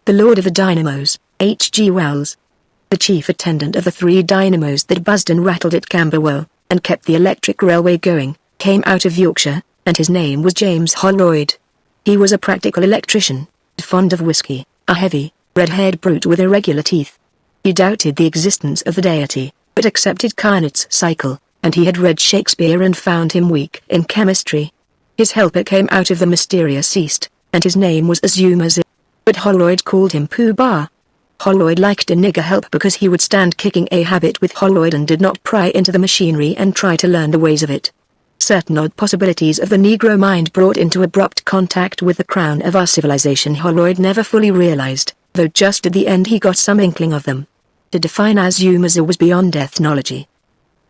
the Lord of the Dynamos, H.G. Wells. The chief attendant of the 3 dynamos that buzzed and rattled at Camberwell, and kept the electric railway going, came out of Yorkshire, and his name was James Holroyd. He was a practical electrician, fond of whiskey, a heavy, red-haired brute with irregular teeth. He doubted the existence of the deity, but accepted Carnot's cycle, and he had read Shakespeare and found him weak in chemistry. His helper came out of the mysterious East, and his name was Azumazil, but Holroyd called him Pooh Bah. Holroyd liked a nigger help because he would stand kicking a habit with Holroyd and did not pry into the machinery and try to learn the ways of it. Certain odd possibilities of the Negro mind brought into abrupt contact with the crown of our civilization Holroyd never fully realized, though just at the end he got some inkling of them. To define Azumazil was beyond ethnology.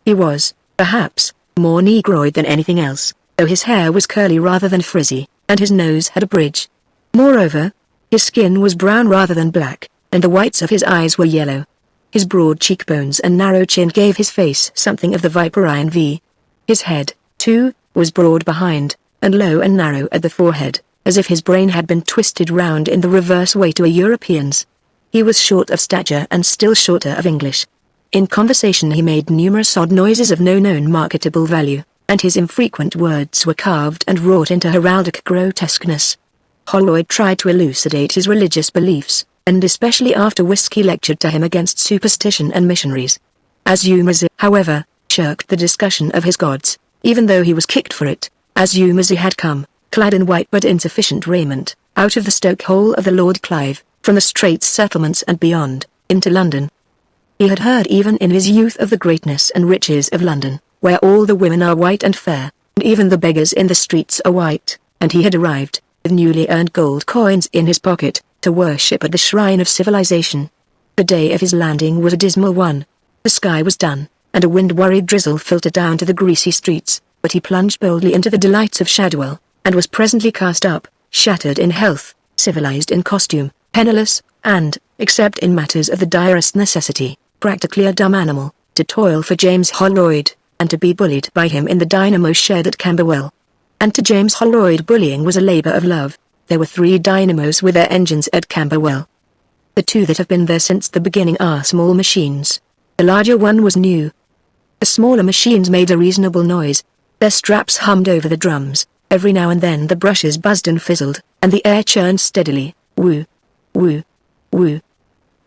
He was, perhaps, more Negroid than anything else, though his hair was curly rather than frizzy, and his nose had a bridge. Moreover, his skin was brown rather than black, and the whites of his eyes were yellow. His broad cheekbones and narrow chin gave his face something of the Viperian V. His head, too, was broad behind, and low and narrow at the forehead, as if his brain had been twisted round in the reverse way to a European's. He was short of stature and still shorter of English. In conversation he made numerous odd noises of no known marketable value, and his infrequent words were carved and wrought into heraldic grotesqueness. Holroyd tried to elucidate his religious beliefs, and especially after Whiskey lectured to him against superstition and missionaries. Azumazil, however, shirked the discussion of his gods, even though he was kicked for it. Azumazil had come, clad in white but insufficient raiment, out of the stoke hole of the Lord Clive, from the Straits settlements and beyond, into London. He had heard even in his youth of the greatness and riches of London, where all the women are white and fair, and even the beggars in the streets are white, and he had arrived, with newly earned gold coins in his pocket, to worship at the shrine of civilization. The day of his landing was a dismal one. The sky was dun, and a wind-worried drizzle filtered down to the greasy streets, but he plunged boldly into the delights of Shadwell, and was presently cast up, shattered in health, civilized in costume, penniless, and, except in matters of the direst necessity, practically a dumb animal, to toil for James Holroyd, and to be bullied by him in the dynamo shed at Camberwell. And to James Holroyd bullying was a labor of love. There were 3 dynamos with their engines at Camberwell. The 2 that have been there since the beginning are small machines. The larger one was new. The smaller machines made a reasonable noise. Their straps hummed over the drums. Every now and then the brushes buzzed and fizzled, and the air churned steadily, woo, woo, woo,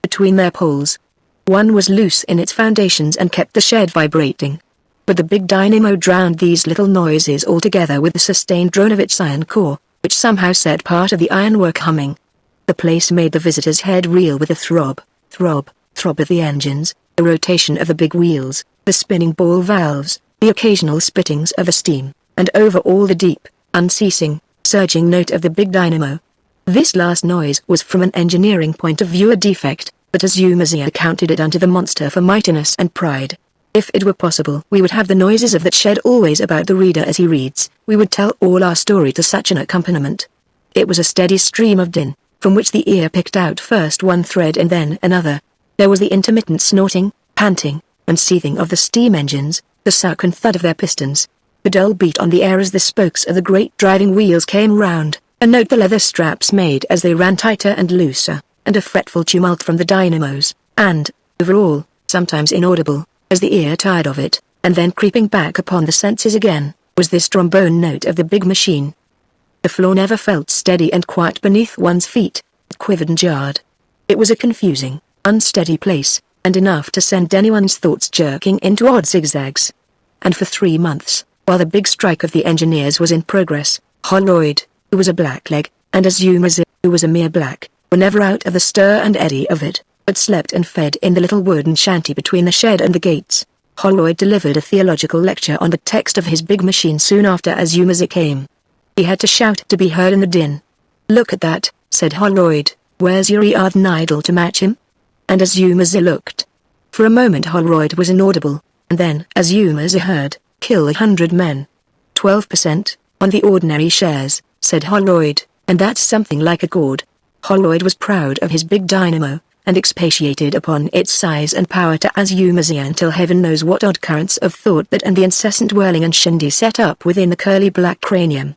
between their poles. One was loose in its foundations and kept the shed vibrating. But the big dynamo drowned these little noises altogether with the sustained drone of its iron core, which somehow set part of the ironwork humming. The place made the visitor's head reel with the throb, throb, throb of the engines, the rotation of the big wheels, the spinning ball valves, the occasional spittings of the steam, and over all the deep, unceasing, surging note of the big dynamo. This last noise was from an engineering point of view a defect, but Azumazil counted it unto the monster for mightiness and pride. If it were possible we would have the noises of that shed always about the reader as he reads, we would tell all our story to such an accompaniment. It was a steady stream of din, from which the ear picked out first one thread and then another. There was the intermittent snorting, panting, and seething of the steam engines, the suck and thud of their pistons, the dull beat on the air as the spokes of the great driving wheels came round, a note the leather straps made as they ran tighter and looser, and a fretful tumult from the dynamos, and, over all, sometimes inaudible, as the ear tired of it, and then creeping back upon the senses again, was this trombone note of the big machine. The floor never felt steady and quiet beneath one's feet, it quivered and jarred. It was a confusing, unsteady place, and enough to send anyone's thoughts jerking into odd zigzags. And for 3 months, while the big strike of the engineers was in progress, Holroyd, who was a blackleg, and Azumazil, who was a mere black, were never out of the stir and eddy of it, but slept and fed in the little wooden shanty between the shed and the gates. Holroyd delivered a theological lecture on the text of his big machine soon after Azumazil came. He had to shout to be heard in the din. "Look at that," said Holroyd, "where's your earthen idol to match him?" And Azumazil looked. For a moment Holroyd was inaudible, and then Azumazil heard, "Kill 100 men. 12%, on the ordinary shares," said Holroyd, "and that's something like a gourd." Holroyd was proud of his big dynamo, and expatiated upon its size and power to Azumazil until heaven knows what odd currents of thought that and the incessant whirling and shindy set up within the curly black cranium.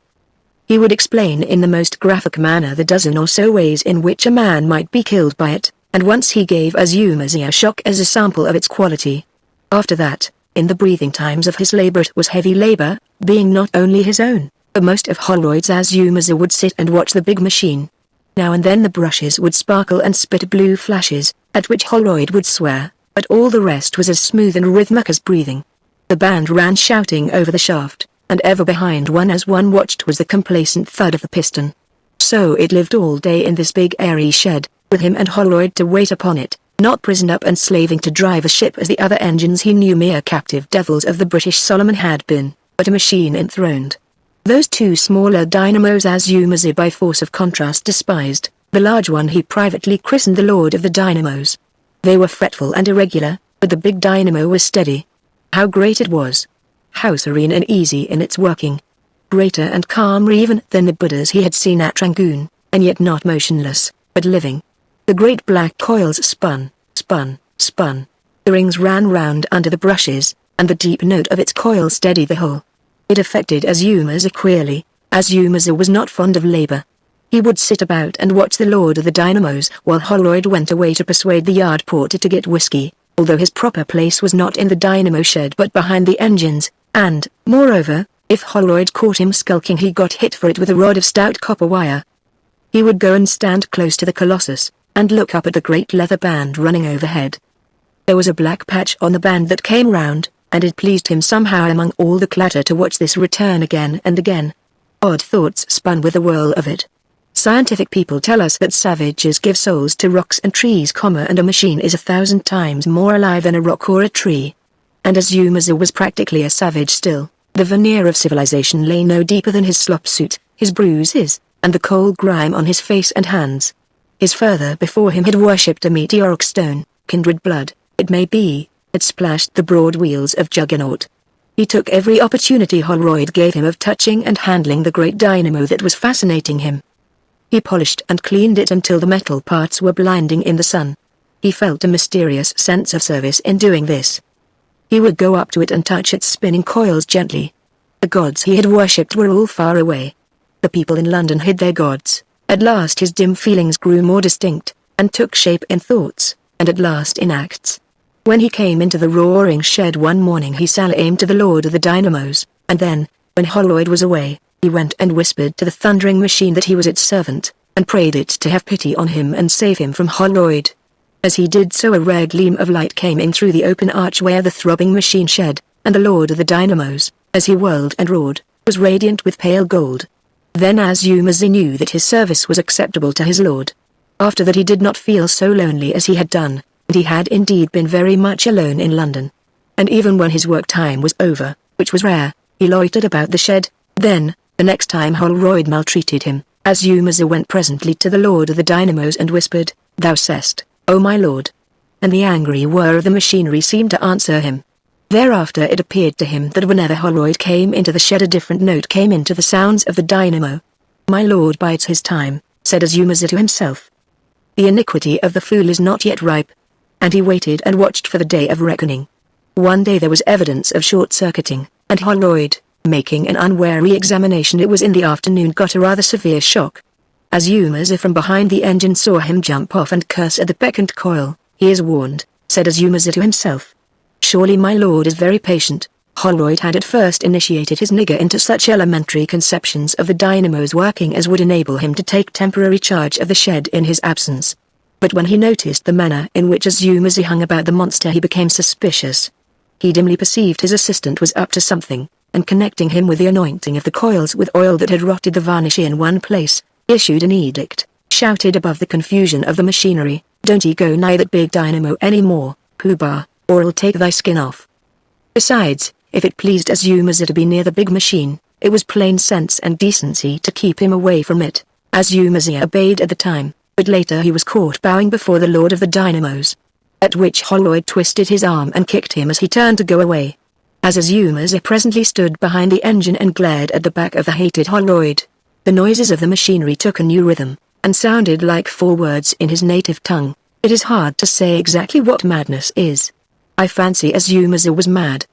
He would explain in the most graphic manner the dozen or so ways in which a man might be killed by it, and once he gave Azumasi a shock as a sample of its quality. After that, in the breathing times of his labor, it was heavy labor, being not only his own, but most of Holroyd's. Azumasi would sit and watch the big machine. Now and then the brushes would sparkle and spit blue flashes, at which Holroyd would swear, but all the rest was as smooth and rhythmic as breathing. The band ran shouting over the shaft, and ever behind one as one watched was the complacent thud of the piston. So it lived all day in this big airy shed, with him and Holroyd to wait upon it, not prisoned up and slaving to drive a ship as the other engines he knew mere captive devils of the British Solomon had been, but a machine enthroned. Those two smaller dynamos Azumasi by force of contrast despised, the large one he privately christened the Lord of the Dynamos. They were fretful and irregular, but the big dynamo was steady. How great it was! How serene and easy in its working! Greater and calmer even than the Buddhas he had seen at Rangoon, and yet not motionless, but living. The great black coils spun, spun, spun. The rings ran round under the brushes, and the deep note of its coil steadied the whole. It affected Azumasi queerly. Azumasi was not fond of labor. He would sit about and watch the Lord of the Dynamos while Holroyd went away to persuade the yard porter to get whiskey, although his proper place was not in the dynamo shed but behind the engines, and, moreover, if Holroyd caught him skulking he got hit for it with a rod of stout copper wire. He would go and stand close to the Colossus, and look up at the great leather band running overhead. There was a black patch on the band that came round, and it pleased him somehow among all the clatter to watch this return again and again. Odd thoughts spun with the whirl of it. Scientific people tell us that savages give souls to rocks and trees, and a machine is 1,000 times more alive than a rock or a tree. And Azumasi was practically a savage still. The veneer of civilization lay no deeper than his slop suit, his bruises, and the cold grime on his face and hands. His father before him had worshipped a meteoric stone, kindred blood, it may be, had splashed the broad wheels of Juggernaut. He took every opportunity Holroyd gave him of touching and handling the great dynamo that was fascinating him. He polished and cleaned it until the metal parts were blinding in the sun. He felt a mysterious sense of service in doing this. He would go up to it and touch its spinning coils gently. The gods he had worshipped were all far away. The people in London hid their gods. At last his dim feelings grew more distinct, and took shape in thoughts, and at last in acts. When he came into the roaring shed one morning he salaamed to the Lord of the Dynamos, and then, when Holroyd was away, he went and whispered to the thundering machine that he was its servant, and prayed it to have pity on him and save him from Holroyd. As he did so a rare gleam of light came in through the open archway of the throbbing machine shed, and the Lord of the Dynamos, as he whirled and roared, was radiant with pale gold. Then Azumasi knew that his service was acceptable to his lord. After that he did not feel so lonely as he had done, and he had indeed been very much alone in London. And even when his work time was over, which was rare, he loitered about the shed. Then, the next time Holroyd maltreated him, Azumasi went presently to the Lord of the Dynamos and whispered, "Thou sayest, O my lord." And the angry whir of the machinery seemed to answer him. Thereafter it appeared to him that whenever Holroyd came into the shed a different note came into the sounds of the dynamo. "My lord bides his time," said Azumasi to himself. "The iniquity of the fool is not yet ripe." And he waited and watched for the day of reckoning. One day there was evidence of short-circuiting, and Holroyd, making an unwary examination it was in the afternoon, got a rather severe shock. Azumasi from behind the engine saw him jump off and curse at the peccant coil. "He is warned," said Azumasi to himself. "Surely my lord is very patient." Holroyd had at first initiated his nigger into such elementary conceptions of the dynamo's working as would enable him to take temporary charge of the shed in his absence. But when he noticed the manner in which Azumasi hung about the monster he became suspicious. He dimly perceived his assistant was up to something, and connecting him with the anointing of the coils with oil that had rotted the varnish in one place, issued an edict, shouted above the confusion of the machinery, "Don't ye go nigh that big dynamo any more, Pooh-Bah, or I'll take thy skin off." Besides, if it pleased Azumasi to be near the big machine, it was plain sense and decency to keep him away from it. Azumasi obeyed at the time, but later he was caught bowing before the Lord of the Dynamos. At which Holroyd twisted his arm and kicked him as he turned to go away. As Azumasi presently stood behind the engine and glared at the back of the hated Holroyd, the noises of the machinery took a new rhythm, and sounded like 4 words in his native tongue. It is hard to say exactly what madness is. I fancy Azumasi was mad.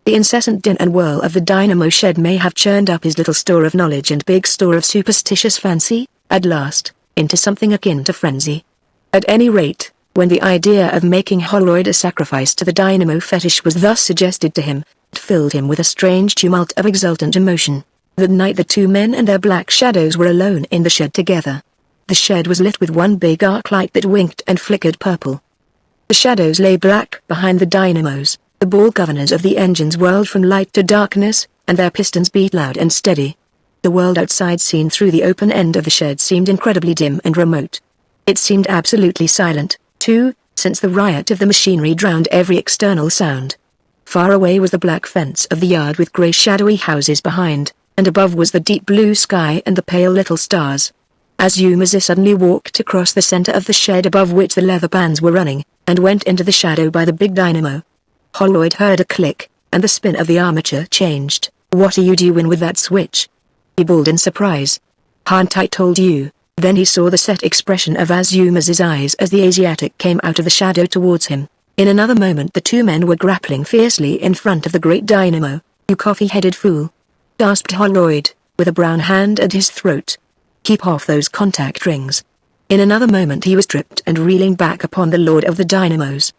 The incessant din and whirl of the dynamo shed may have churned up his little store of knowledge and big store of superstitious fancy, at last, into something akin to frenzy. At any rate, when the idea of making Holroyd a sacrifice to the dynamo fetish was thus suggested to him, it filled him with a strange tumult of exultant emotion. That night the two men and their black shadows were alone in the shed together. The shed was lit with one big arc light that winked and flickered purple. The shadows lay black behind the dynamos. The ball governors of the engines whirled from light to darkness, and their pistons beat loud and steady. The world outside seen through the open end of the shed seemed incredibly dim and remote. It seemed absolutely silent, too, since the riot of the machinery drowned every external sound. Far away was the black fence of the yard with grey shadowy houses behind, and above was the deep blue sky and the pale little stars. Azuma suddenly walked across the center of the shed above which the leather bands were running, and went into the shadow by the big dynamo. Holroyd heard a click, and the spin of the armature changed. "What are you doing with that switch?" he bawled in surprise. "Haven't I told you?" Then he saw the set expression of Azuma's eyes as the Asiatic came out of the shadow towards him. In another moment the two men were grappling fiercely in front of the great dynamo. "You coffee-headed fool!" gasped Holroyd, with a brown hand at his throat. "Keep off those contact rings." In another moment he was tripped and reeling back upon the lord of the dynamos.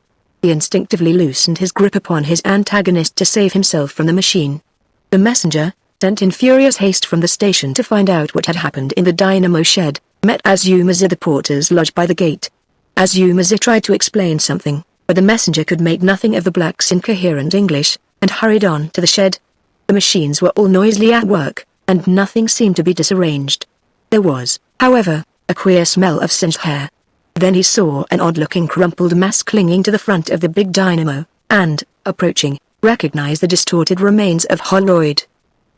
He instinctively loosened his grip upon his antagonist to save himself from the machine. The messenger, sent in furious haste from the station to find out what had happened in the dynamo shed, met Azuma at the porter's lodge by the gate. Azuma tried to explain something, but the messenger could make nothing of the black's incoherent English, and hurried on to the shed. The machines were all noisily at work, and nothing seemed to be disarranged. There was, however, a queer smell of singed hair. Then he saw an odd-looking crumpled mass clinging to the front of the big dynamo, and, approaching, recognized the distorted remains of Holroyd.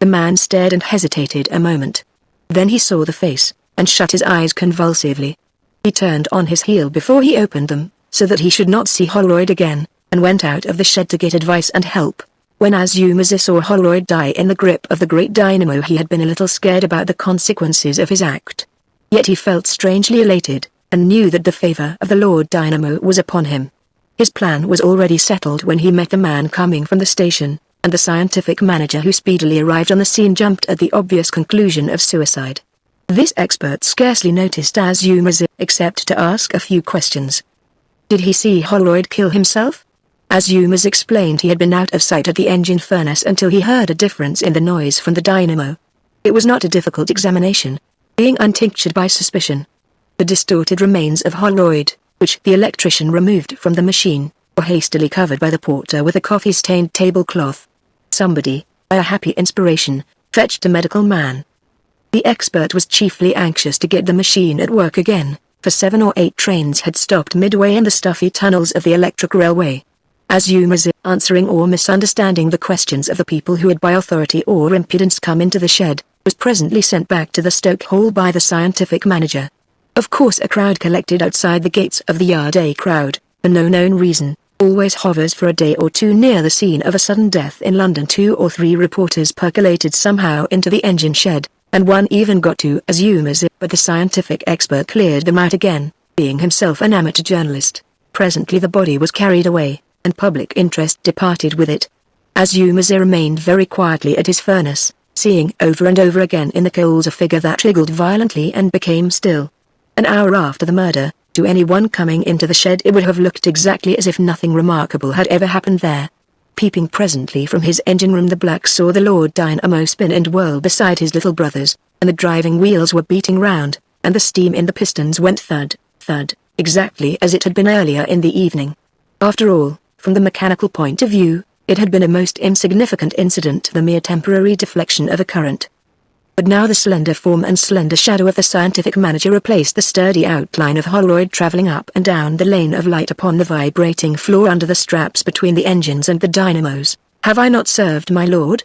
The man stared and hesitated a moment. Then he saw the face, and shut his eyes convulsively. He turned on his heel before he opened them, so that he should not see Holroyd again, and went out of the shed to get advice and help. When Azuma saw Holroyd die in the grip of the great dynamo he had been a little scared about the consequences of his act. Yet he felt strangely elated, and knew that the favor of the Lord Dynamo was upon him. His plan was already settled when he met the man coming from the station, and the scientific manager who speedily arrived on the scene jumped at the obvious conclusion of suicide. This expert scarcely noticed Azuma except to ask a few questions. Did he see Holroyd kill himself? Azuma explained he had been out of sight at the engine furnace until he heard a difference in the noise from the dynamo. It was not a difficult examination, being untinctured by suspicion. The distorted remains of Holroyd, which the electrician removed from the machine, were hastily covered by the porter with a coffee-stained tablecloth. Somebody, by a happy inspiration, fetched a medical man. The expert was chiefly anxious to get the machine at work again, for 7 or 8 trains had stopped midway in the stuffy tunnels of the electric railway. Azuma, answering or misunderstanding the questions of the people who had by authority or impudence come into the shed, was presently sent back to the stoke hole by the scientific manager. Of course a crowd collected outside the gates of the yard. A crowd, for no known reason, always hovers for a day or two near the scene of a sudden death in London. 2 or 3 reporters percolated somehow into the engine shed, and one even got to Azuma, but the scientific expert cleared them out again, being himself an amateur journalist. Presently the body was carried away, and public interest departed with it. Azuma remained very quietly at his furnace, seeing over and over again in the coals a figure that wriggled violently and became still. An hour after the murder, to anyone coming into the shed it would have looked exactly as if nothing remarkable had ever happened there. Peeping presently from his engine room the black saw the Lord Dynamo spin and whirl beside his little brothers, and the driving wheels were beating round, and the steam in the pistons went thud, thud, exactly as it had been earlier in the evening. After all, from the mechanical point of view, it had been a most insignificant incident, the mere temporary deflection of a current. But now the slender form and slender shadow of the scientific manager replaced the sturdy outline of Holroyd traveling up and down the lane of light upon the vibrating floor under the straps between the engines and the dynamos. "Have I not served my lord?"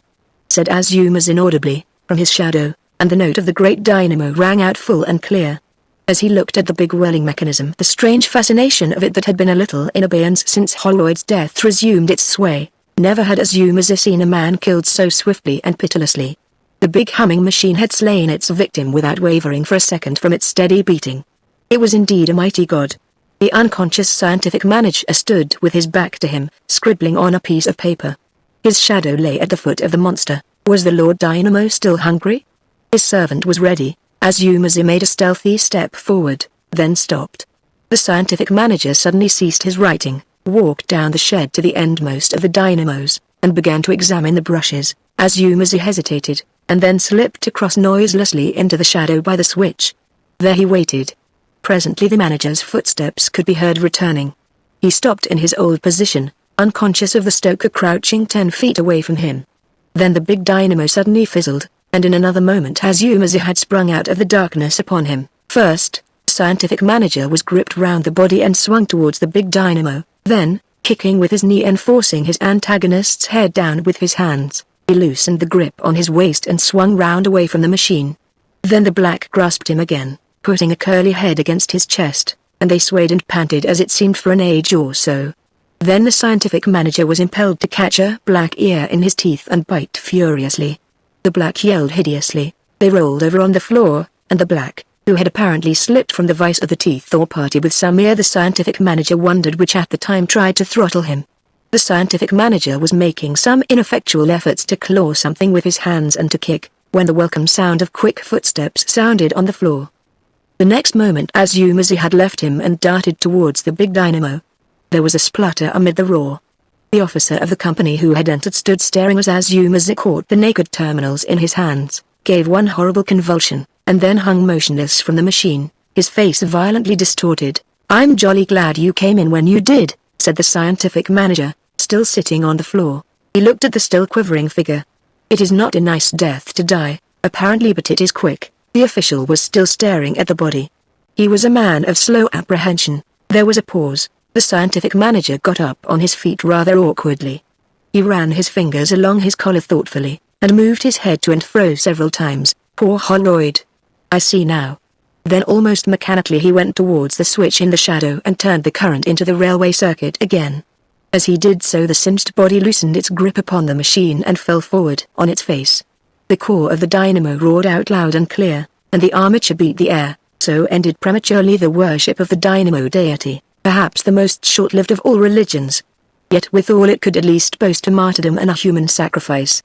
said Azuma inaudibly, from his shadow, and the note of the great dynamo rang out full and clear. As he looked at the big whirling mechanism, the strange fascination of it that had been a little in abeyance since Holroyd's death resumed its sway. Never had Azuma seen a man killed so swiftly and pitilessly. The big humming machine had slain its victim without wavering for a second from its steady beating. It was indeed a mighty god. The unconscious scientific manager stood with his back to him, scribbling on a piece of paper. His shadow lay at the foot of the monster. Was the Lord Dynamo still hungry? His servant was ready. Azumasa made a stealthy step forward, then stopped. The scientific manager suddenly ceased his writing, walked down the shed to the endmost of the dynamos, and began to examine the brushes. Azumasa hesitated, and then slipped across noiselessly into the shadow by the switch. There he waited. Presently the manager's footsteps could be heard returning. He stopped in his old position, unconscious of the stoker crouching 10 feet away from him. Then the big dynamo suddenly fizzled, and in another moment Azumasa had sprung out of the darkness upon him. First, the scientific manager was gripped round the body and swung towards the big dynamo. Then, kicking with his knee and forcing his antagonist's head down with his hands, he loosened the grip on his waist and swung round away from the machine. Then the black grasped him again, putting a curly head against his chest, and they swayed and panted as it seemed for an age or so. Then the scientific manager was impelled to catch a black ear in his teeth and bite furiously. The black yelled hideously. They rolled over on the floor, and the black, who had apparently slipped from the vice of the teeth or party with some ear, the scientific manager wondered which at the time tried to throttle him. The scientific manager was making some ineffectual efforts to claw something with his hands and to kick, when the welcome sound of quick footsteps sounded on the floor. The next moment Azumasa had left him and darted towards the big dynamo. There was a splutter amid the roar. The officer of the company who had entered stood staring as Azumasa caught the naked terminals in his hands, gave one horrible convulsion, and then hung motionless from the machine, his face violently distorted. "I'm jolly glad you came in when you did," said the scientific manager, still sitting on the floor. He looked at the still quivering figure. "It is not a nice death to die, apparently, but it is quick." The official was still staring at the body. He was a man of slow apprehension. There was a pause. The scientific manager got up on his feet rather awkwardly. He ran his fingers along his collar thoughtfully, and moved his head to and fro several times. "Poor Holroyd. I see now." Then almost mechanically he went towards the switch in the shadow and turned the current into the railway circuit again. As he did so the cinched body loosened its grip upon the machine and fell forward on its face. The core of the dynamo roared out loud and clear, and the armature beat the air. So ended prematurely the worship of the dynamo deity, perhaps the most short-lived of all religions. Yet withal it could at least boast a martyrdom and a human sacrifice.